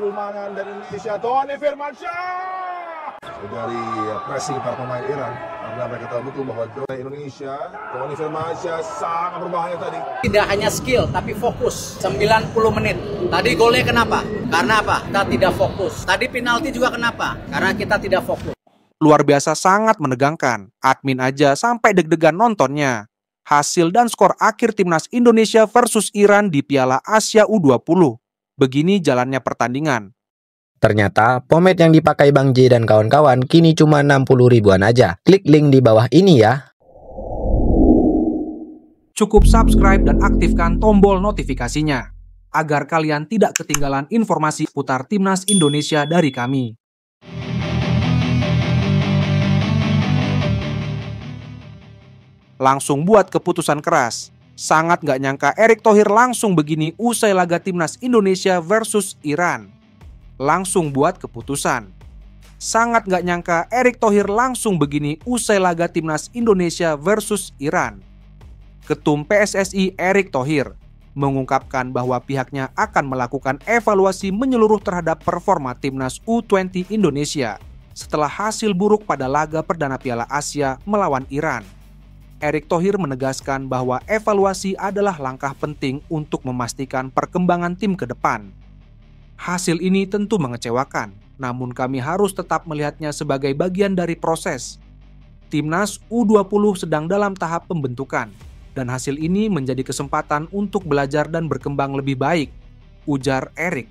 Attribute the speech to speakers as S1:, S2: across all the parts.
S1: Rumangan dari Indonesia, Tony Firmansyah. Dari pressing para pemain Iran, karena mereka tahu betul bahwa Indonesia, Tony Firmansyah sangat berbahaya tadi.
S2: Tidak hanya skill, tapi fokus. 90 menit. Tadi golnya kenapa? Karena apa? Kita tidak fokus. Tadi penalti juga kenapa? Karena kita tidak fokus.
S3: Luar biasa, sangat menegangkan. Admin aja sampai deg-degan nontonnya. Hasil dan skor akhir timnas Indonesia versus Iran di Piala Asia U20. Begini jalannya pertandingan.
S4: Ternyata pomade yang dipakai Bang J dan kawan-kawan kini cuma 60 ribuan aja. Klik link di bawah ini ya.
S3: Cukup subscribe dan aktifkan tombol notifikasinya agar kalian tidak ketinggalan informasi putar timnas Indonesia dari kami. Langsung buat keputusan keras. Sangat gak nyangka Erick Thohir langsung begini usai laga timnas Indonesia versus Iran. Langsung buat keputusan. Sangat gak nyangka Erick Thohir langsung begini usai laga timnas Indonesia versus Iran. Ketum PSSI Erick Thohir mengungkapkan bahwa pihaknya akan melakukan evaluasi menyeluruh terhadap performa timnas U20 Indonesia setelah hasil buruk pada laga perdana Piala Asia melawan Iran. Erick Thohir menegaskan bahwa evaluasi adalah langkah penting untuk memastikan perkembangan tim ke depan. Hasil ini tentu mengecewakan, namun kami harus tetap melihatnya sebagai bagian dari proses. Timnas U20 sedang dalam tahap pembentukan, dan hasil ini menjadi kesempatan untuk belajar dan berkembang lebih baik, ujar Erick.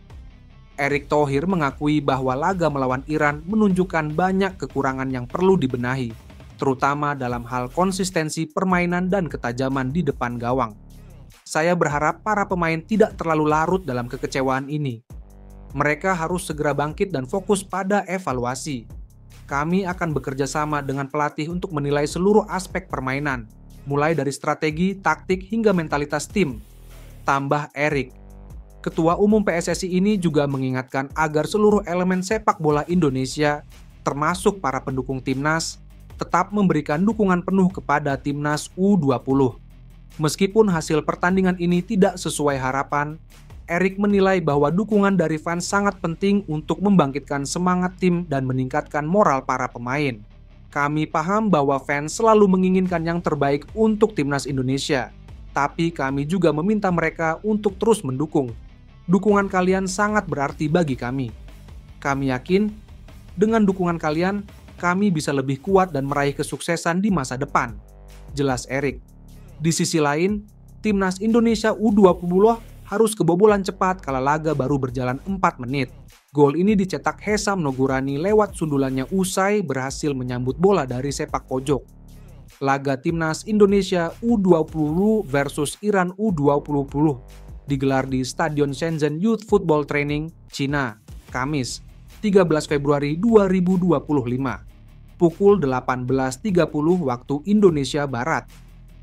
S3: Erick Thohir mengakui bahwa laga melawan Iran menunjukkan banyak kekurangan yang perlu dibenahi, terutama dalam hal konsistensi permainan dan ketajaman di depan gawang. Saya berharap para pemain tidak terlalu larut dalam kekecewaan ini. Mereka harus segera bangkit dan fokus pada evaluasi. Kami akan bekerja sama dengan pelatih untuk menilai seluruh aspek permainan, mulai dari strategi, taktik, hingga mentalitas tim, tambah Erick. Ketua Umum PSSI ini juga mengingatkan agar seluruh elemen sepak bola Indonesia, termasuk para pendukung timnas, tetap memberikan dukungan penuh kepada timnas U20. Meskipun hasil pertandingan ini tidak sesuai harapan, Erick menilai bahwa dukungan dari fans sangat penting untuk membangkitkan semangat tim dan meningkatkan moral para pemain. Kami paham bahwa fans selalu menginginkan yang terbaik untuk timnas Indonesia, tapi kami juga meminta mereka untuk terus mendukung. Dukungan kalian sangat berarti bagi kami. Kami yakin dengan dukungan kalian, kami bisa lebih kuat dan meraih kesuksesan di masa depan, jelas Erick. Di sisi lain, timnas Indonesia U20 harus kebobolan cepat kala laga baru berjalan 4 menit. Gol ini dicetak Hesam Nogurani lewat sundulannya usai berhasil menyambut bola dari sepak pojok. Laga timnas Indonesia U20 versus Iran U20 digelar di Stadion Shenzhen Youth Football Training, Cina, Kamis, 13 Februari 2025. Pukul 18.30 waktu Indonesia Barat.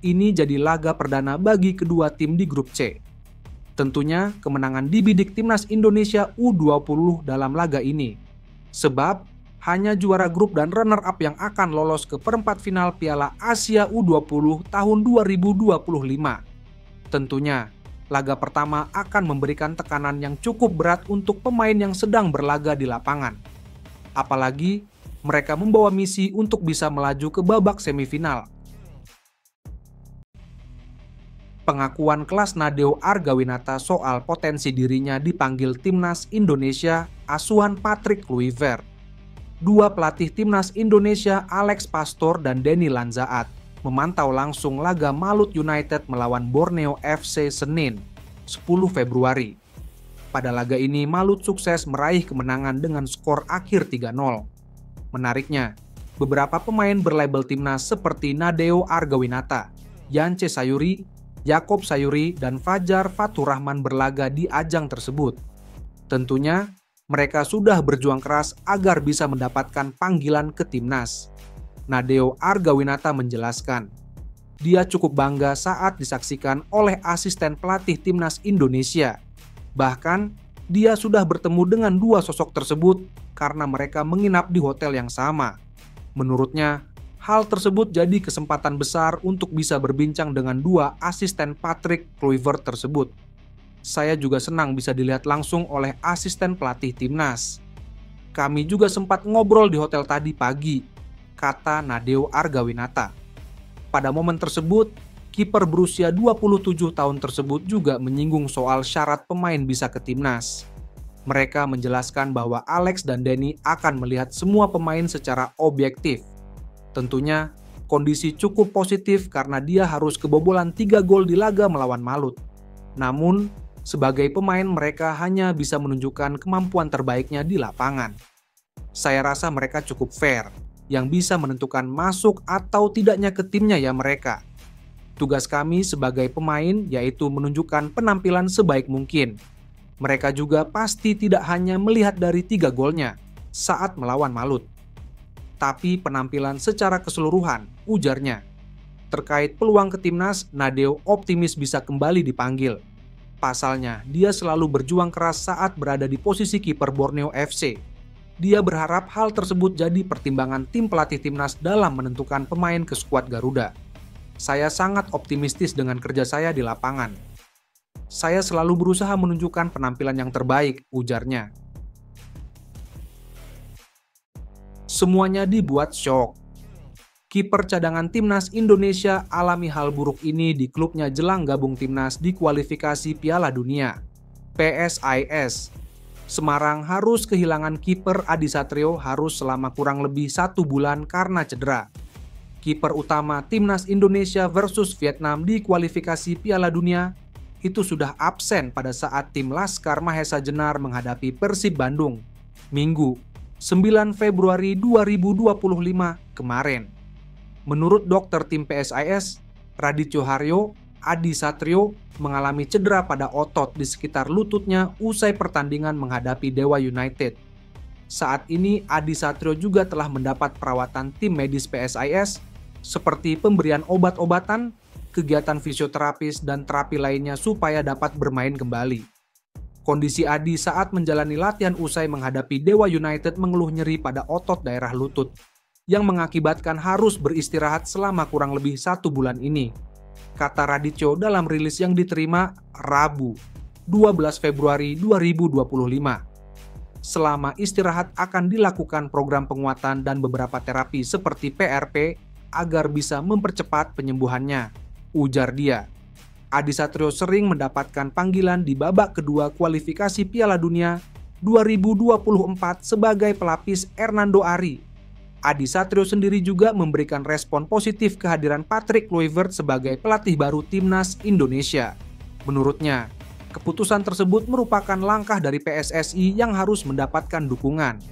S3: Ini jadi laga perdana bagi kedua tim di grup C. Tentunya kemenangan dibidik timnas Indonesia U20 dalam laga ini. Sebab hanya juara grup dan runner-up yang akan lolos ke perempat final Piala Asia U20 tahun 2025. Tentunya, laga pertama akan memberikan tekanan yang cukup berat untuk pemain yang sedang berlaga di lapangan. Apalagi mereka membawa misi untuk bisa melaju ke babak semifinal. Pengakuan kelas Nadeo Argawinata soal potensi dirinya dipanggil timnas Indonesia asuhan Patrick Kluivert. Dua pelatih timnas Indonesia Alex Pastor dan Denny Lanzaat memantau langsung laga Malut United melawan Borneo FC Senin, 10 Februari. Pada laga ini Malut sukses meraih kemenangan dengan skor akhir 3-0. Menariknya, beberapa pemain berlabel timnas seperti Nadeo Argawinata, Yance Sayuri, Yakob Sayuri, dan Fajar Faturrahman berlaga di ajang tersebut. Tentunya, mereka sudah berjuang keras agar bisa mendapatkan panggilan ke timnas. Nadeo Argawinata menjelaskan, dia cukup bangga saat disaksikan oleh asisten pelatih timnas Indonesia. Bahkan, dia sudah bertemu dengan dua sosok tersebut karena mereka menginap di hotel yang sama. Menurutnya, hal tersebut jadi kesempatan besar untuk bisa berbincang dengan dua asisten Patrick Kluivert tersebut. Saya juga senang bisa dilihat langsung oleh asisten pelatih timnas. Kami juga sempat ngobrol di hotel tadi pagi, kata Nadeo Argawinata. Pada momen tersebut, kiper berusia 27 tahun tersebut juga menyinggung soal syarat pemain bisa ke timnas. Mereka menjelaskan bahwa Alex dan Denny akan melihat semua pemain secara objektif. Tentunya, kondisi cukup positif karena dia harus kebobolan 3 gol di laga melawan Malut. Namun, sebagai pemain mereka hanya bisa menunjukkan kemampuan terbaiknya di lapangan. Saya rasa mereka cukup fair, yang bisa menentukan masuk atau tidaknya ke timnya ya mereka. Tugas kami sebagai pemain yaitu menunjukkan penampilan sebaik mungkin. Mereka juga pasti tidak hanya melihat dari 3 golnya saat melawan Malut, tapi penampilan secara keseluruhan, ujarnya. Terkait peluang ke timnas, Nadeo optimis bisa kembali dipanggil. Pasalnya, dia selalu berjuang keras saat berada di posisi kiper Borneo FC. Dia berharap hal tersebut jadi pertimbangan tim pelatih timnas dalam menentukan pemain ke skuad Garuda. Saya sangat optimistis dengan kerja saya di lapangan. Saya selalu berusaha menunjukkan penampilan yang terbaik, ujarnya. Semuanya dibuat syok. Kiper cadangan timnas Indonesia alami hal buruk ini di klubnya jelang gabung timnas di kualifikasi Piala Dunia, PSIS. Semarang harus kehilangan kiper Adi Satrio harus selama kurang lebih 1 bulan karena cedera. Kiper utama timnas Indonesia versus Vietnam di kualifikasi Piala Dunia itu sudah absen pada saat tim Laskar Mahesa Jenar menghadapi Persib Bandung, Minggu, 9 Februari 2025 kemarin. Menurut dokter tim PSIS, Radityo Haryo, Adi Satrio mengalami cedera pada otot di sekitar lututnya usai pertandingan menghadapi Dewa United. Saat ini Adi Satrio juga telah mendapat perawatan tim medis PSIS seperti pemberian obat-obatan, kegiatan fisioterapis, dan terapi lainnya supaya dapat bermain kembali. Kondisi Adi saat menjalani latihan usai menghadapi Dewa United mengeluh nyeri pada otot daerah lutut, yang mengakibatkan harus beristirahat selama kurang lebih 1 bulan ini, kata Radityo dalam rilis yang diterima Rabu, 12 Februari 2025. Selama istirahat akan dilakukan program penguatan dan beberapa terapi seperti PRP agar bisa mempercepat penyembuhannya, ujar dia. Adi Satrio sering mendapatkan panggilan di babak kedua kualifikasi Piala Dunia 2024 sebagai pelapis Hernando Ari. Adi Satrio sendiri juga memberikan respon positif kehadiran Patrick Kluivert sebagai pelatih baru timnas Indonesia. Menurutnya, keputusan tersebut merupakan langkah dari PSSI yang harus mendapatkan dukungan.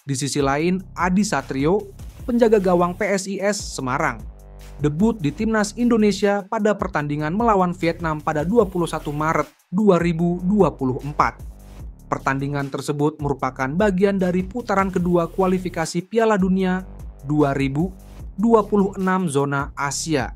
S3: Di sisi lain, Adi Satrio, penjaga gawang PSIS Semarang, debut di timnas Indonesia pada pertandingan melawan Vietnam pada 21 Maret 2024. Pertandingan tersebut merupakan bagian dari putaran kedua kualifikasi Piala Dunia 2026 zona Asia.